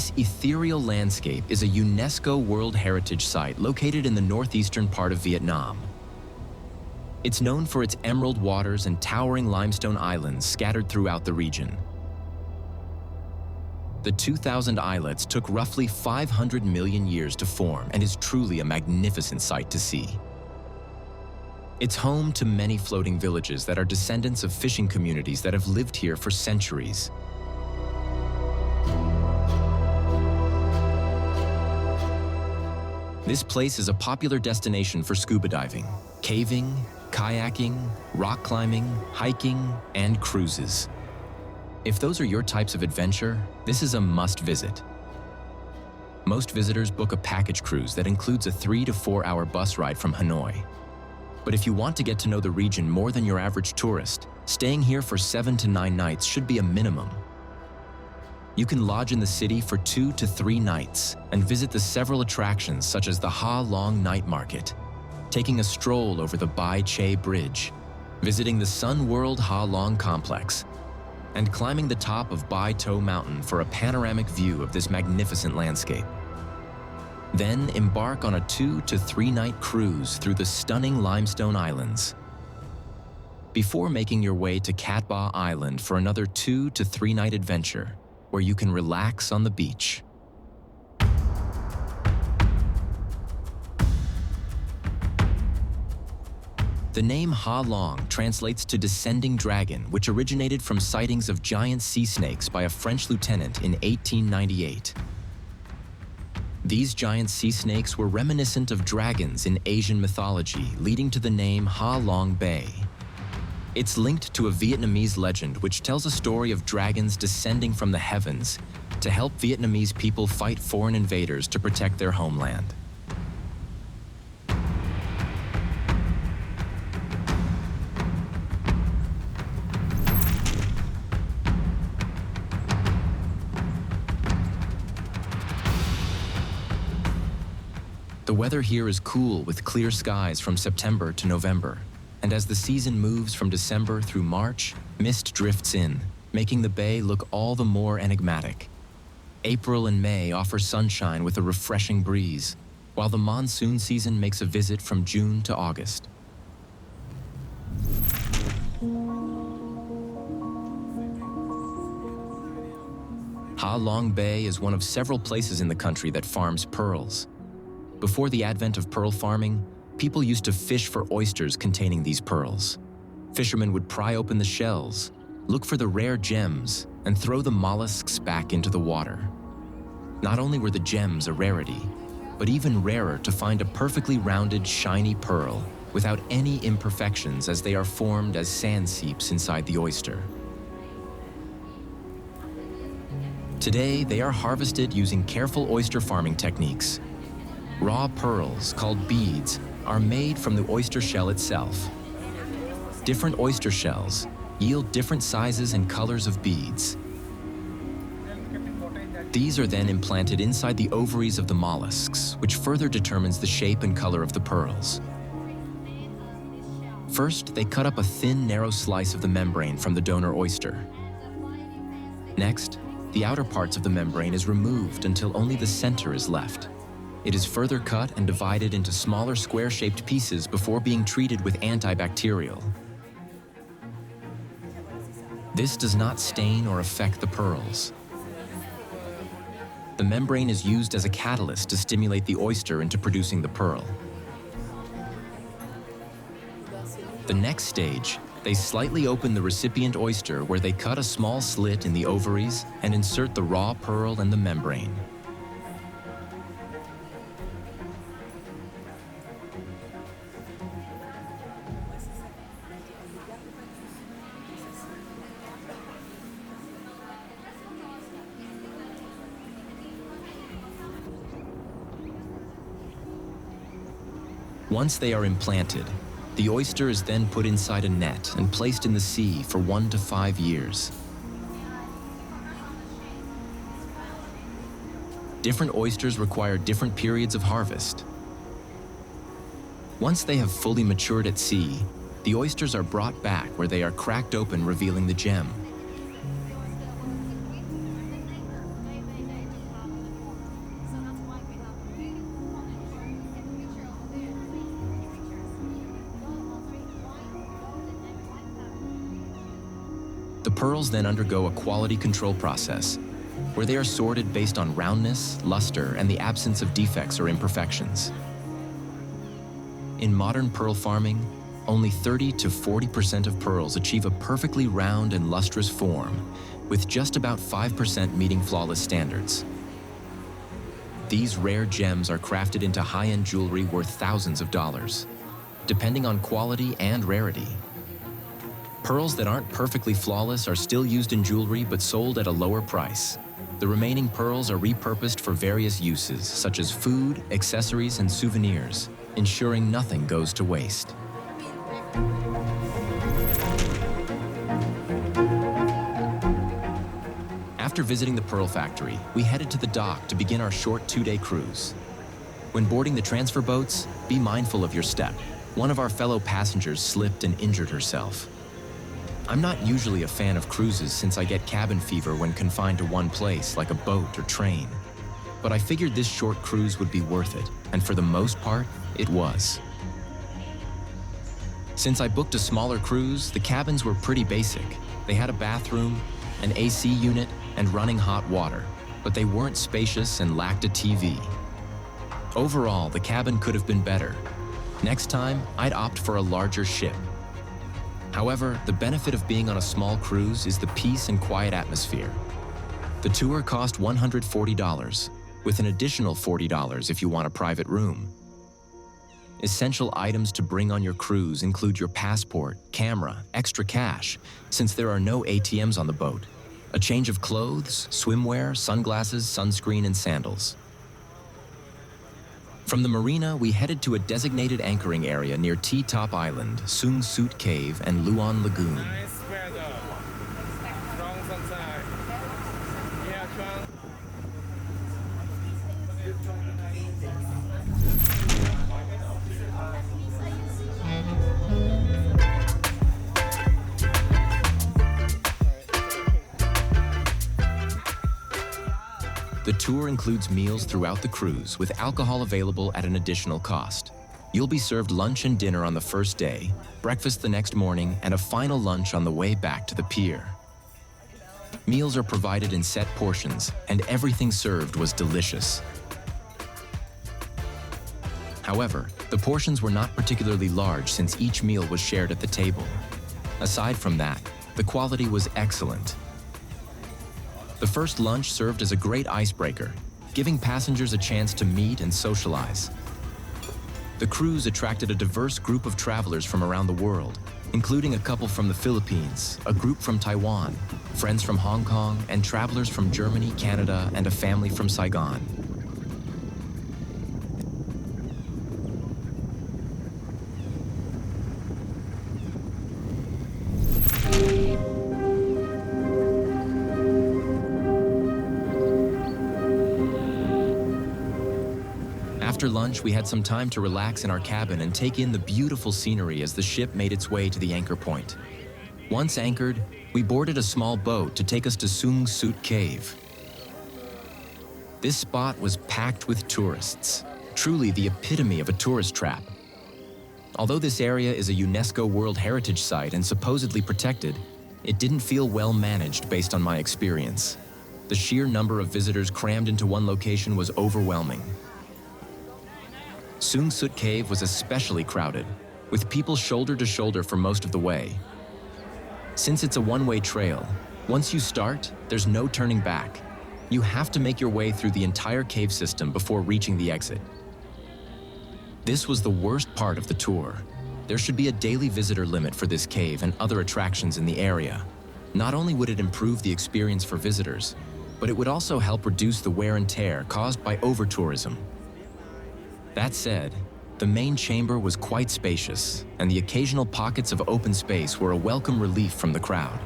This ethereal landscape is a UNESCO World Heritage Site located in the northeastern part of Vietnam. It's known for its emerald waters and towering limestone islands scattered throughout the region. The 2,000 islets took roughly 500 million years to form and is truly a magnificent sight to see. It's home to many floating villages that are descendants of fishing communities that have lived here for centuries. This place is a popular destination for scuba diving, caving, kayaking, rock climbing, hiking, and cruises. If those are your types of adventure, this is a must visit. Most visitors book a package cruise that includes a 3 to 4 hour bus ride from Hanoi. But if you want to get to know the region more than your average tourist, staying here for 7 to 9 nights should be a minimum. You can lodge in the city for 2 to 3 nights and visit the several attractions such as the Ha Long Night Market, taking a stroll over the Bai Che Bridge, visiting the Sun World Ha Long Complex, and climbing the top of Bai To Mountain for a panoramic view of this magnificent landscape. Then embark on a 2 to 3 night cruise through the stunning limestone islands. Before making your way to Cat Ba Island for another 2 to 3 night adventure, where you can relax on the beach. The name Ha Long translates to descending dragon, which originated from sightings of giant sea snakes by a French lieutenant in 1898. These giant sea snakes were reminiscent of dragons in Asian mythology, leading to the name Ha Long Bay. It's linked to a Vietnamese legend which tells a story of dragons descending from the heavens to help Vietnamese people fight foreign invaders to protect their homeland. The weather here is cool with clear skies from September to November, and as the season moves from December through March, mist drifts in, making the bay look all the more enigmatic. April and May offer sunshine with a refreshing breeze, while the monsoon season makes a visit from June to August. Ha Long Bay is one of several places in the country that farms pearls. Before the advent of pearl farming, people used to fish for oysters containing these pearls. Fishermen would pry open the shells, look for the rare gems, and throw the mollusks back into the water. Not only were the gems a rarity, but even rarer to find a perfectly rounded, shiny pearl without any imperfections, as they are formed as sand seeps inside the oyster. Today, they are harvested using careful oyster farming techniques. Raw pearls, called beads, are made from the oyster shell itself. Different oyster shells yield different sizes and colors of beads. These are then implanted inside the ovaries of the mollusks, which further determines the shape and color of the pearls. First, they cut up a thin, narrow slice of the membrane from the donor oyster. Next, the outer parts of the membrane is removed until only the center is left. It is further cut and divided into smaller square-shaped pieces before being treated with antibacterial. This does not stain or affect the pearls. The membrane is used as a catalyst to stimulate the oyster into producing the pearl. The next stage, they slightly open the recipient oyster where they cut a small slit in the ovaries and insert the raw pearl and the membrane. Once they are implanted, the oyster is then put inside a net and placed in the sea for 1 to 5 years. Different oysters require different periods of harvest. Once they have fully matured at sea, the oysters are brought back where they are cracked open, revealing the gem. pearls then undergo a quality control process, where they are sorted based on roundness, luster, and the absence of defects or imperfections. In modern pearl farming, only 30 to 40% of pearls achieve a perfectly round and lustrous form, with just about 5% meeting flawless standards. These rare gems are crafted into high-end jewelry worth thousands of dollars, depending on quality and rarity. Pearls that aren't perfectly flawless are still used in jewelry but sold at a lower price. The remaining pearls are repurposed for various uses, such as food, accessories, and souvenirs, ensuring nothing goes to waste. After visiting the pearl factory, we headed to the dock to begin our short 2-day cruise. When boarding the transfer boats, be mindful of your step. One of our fellow passengers slipped and injured herself. I'm not usually a fan of cruises since I get cabin fever when confined to one place, like a boat or train. But I figured this short cruise would be worth it, and for the most part, it was. Since I booked a smaller cruise, the cabins were pretty basic. They had a bathroom, an AC unit, and running hot water, but they weren't spacious and lacked a TV. Overall, the cabin could have been better. Next time, I'd opt for a larger ship. However, the benefit of being on a small cruise is the peace and quiet atmosphere. The tour cost $140, with an additional $40 if you want a private room. Essential items to bring on your cruise include your passport, camera, extra cash, since there are no ATMs on the boat, a change of clothes, swimwear, sunglasses, sunscreen, and sandals. From the marina, we headed to a designated anchoring area near T-Top Island, Sung Sot Cave, and Luon Lagoon. Nice weather. Strong sunshine. Yeah, Trang. The tour includes meals throughout the cruise, with alcohol available at an additional cost. You'll be served lunch and dinner on the first day, breakfast the next morning, and a final lunch on the way back to the pier. Meals are provided in set portions, and everything served was delicious. However, the portions were not particularly large since each meal was shared at the table. Aside from that, the quality was excellent. The first lunch served as a great icebreaker, giving passengers a chance to meet and socialize. The cruise attracted a diverse group of travelers from around the world, including a couple from the Philippines, a group from Taiwan, friends from Hong Kong, and travelers from Germany, Canada, and a family from Saigon. After lunch, we had some time to relax in our cabin and take in the beautiful scenery as the ship made its way to the anchor point. Once anchored, we boarded a small boat to take us to Sung Sot Cave. This spot was packed with tourists, truly the epitome of a tourist trap. Although this area is a UNESCO World Heritage Site and supposedly protected, it didn't feel well managed based on my experience. The sheer number of visitors crammed into one location was overwhelming. Sung Sot Cave was especially crowded, with people shoulder to shoulder for most of the way. Since it's a one-way trail, once you start, there's no turning back. You have to make your way through the entire cave system before reaching the exit. This was the worst part of the tour. There should be a daily visitor limit for this cave and other attractions in the area. Not only would it improve the experience for visitors, but it would also help reduce the wear and tear caused by over-tourism. That said, the main chamber was quite spacious, and the occasional pockets of open space were a welcome relief from the crowd.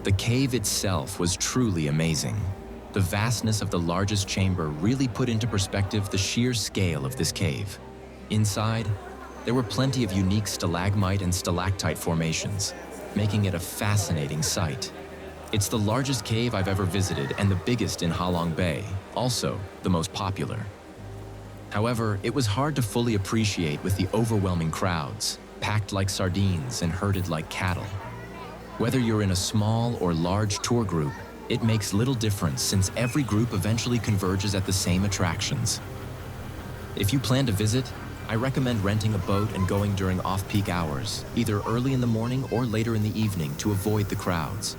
The cave itself was truly amazing. The vastness of the largest chamber really put into perspective the sheer scale of this cave. Inside, there were plenty of unique stalagmite and stalactite formations, making it a fascinating sight. It's the largest cave I've ever visited and the biggest in Ha Long Bay, also the most popular. However, it was hard to fully appreciate with the overwhelming crowds, packed like sardines and herded like cattle. Whether you're in a small or large tour group, it makes little difference since every group eventually converges at the same attractions. If you plan to visit, I recommend renting a boat and going during off-peak hours, either early in the morning or later in the evening to avoid the crowds.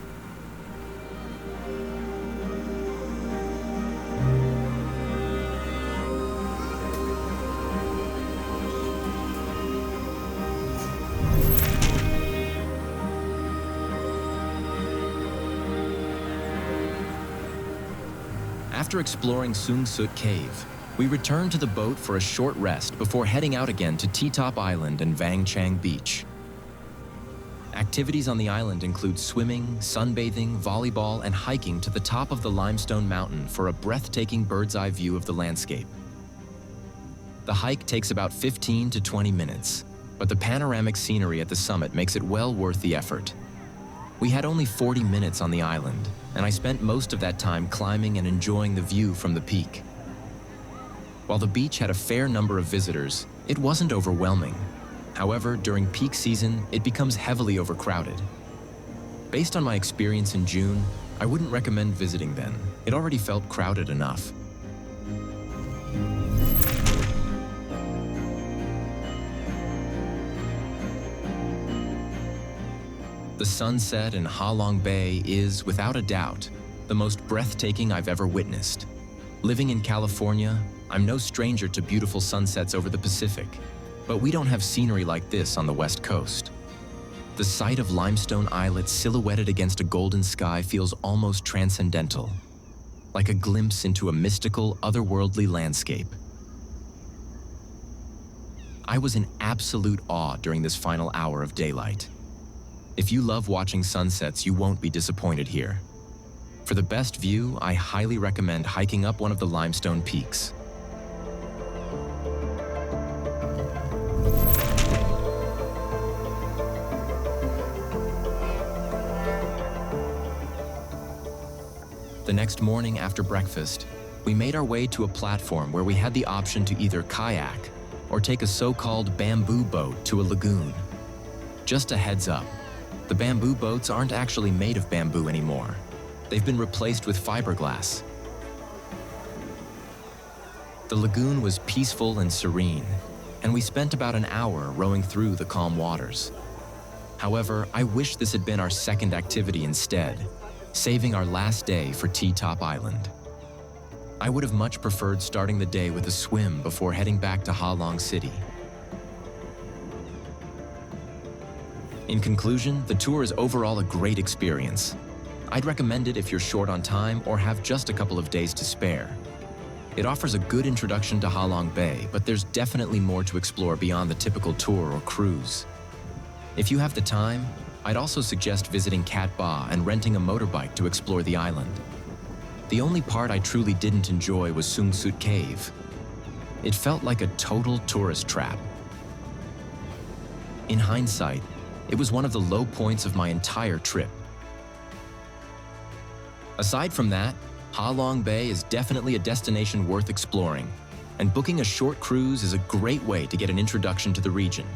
After exploring Sung Sot Cave, we returned to the boat for a short rest before heading out again to T-Top Island and Vang Beach. Activities on the island include swimming, sunbathing, volleyball, and hiking to the top of the limestone mountain for a breathtaking bird's-eye view of the landscape. The hike takes about 15 to 20 minutes, but the panoramic scenery at the summit makes it well worth the effort. We had only 40 minutes on the island, and I spent most of that time climbing and enjoying the view from the peak. While the beach had a fair number of visitors, it wasn't overwhelming. However, during peak season, it becomes heavily overcrowded. Based on my experience in June, I wouldn't recommend visiting then. It already felt crowded enough. The sunset in Ha Long Bay is, without a doubt, the most breathtaking I've ever witnessed. Living in California, I'm no stranger to beautiful sunsets over the Pacific, but we don't have scenery like this on the West Coast. The sight of limestone islets silhouetted against a golden sky feels almost transcendental, like a glimpse into a mystical, otherworldly landscape. I was in absolute awe during this final hour of daylight. If you love watching sunsets, you won't be disappointed here. For the best view, I highly recommend hiking up one of the limestone peaks. The next morning after breakfast, we made our way to a platform where we had the option to either kayak or take a so-called bamboo boat to a lagoon. Just a heads up, the bamboo boats aren't actually made of bamboo anymore. They've been replaced with fiberglass. The lagoon was peaceful and serene, and we spent about an hour rowing through the calm waters. However, I wish this had been our second activity instead, saving our last day for T-Top Island. I would have much preferred starting the day with a swim before heading back to Ha Long City. In conclusion, the tour is overall a great experience. I'd recommend it if you're short on time or have just a couple of days to spare. It offers a good introduction to Ha Long Bay, but there's definitely more to explore beyond the typical tour or cruise. If you have the time, I'd also suggest visiting Cat Ba and renting a motorbike to explore the island. The only part I truly didn't enjoy was Sung Sot Cave. It felt like a total tourist trap. In hindsight, it was one of the low points of my entire trip. Aside from that, Ha Long Bay is definitely a destination worth exploring, and booking a short cruise is a great way to get an introduction to the region.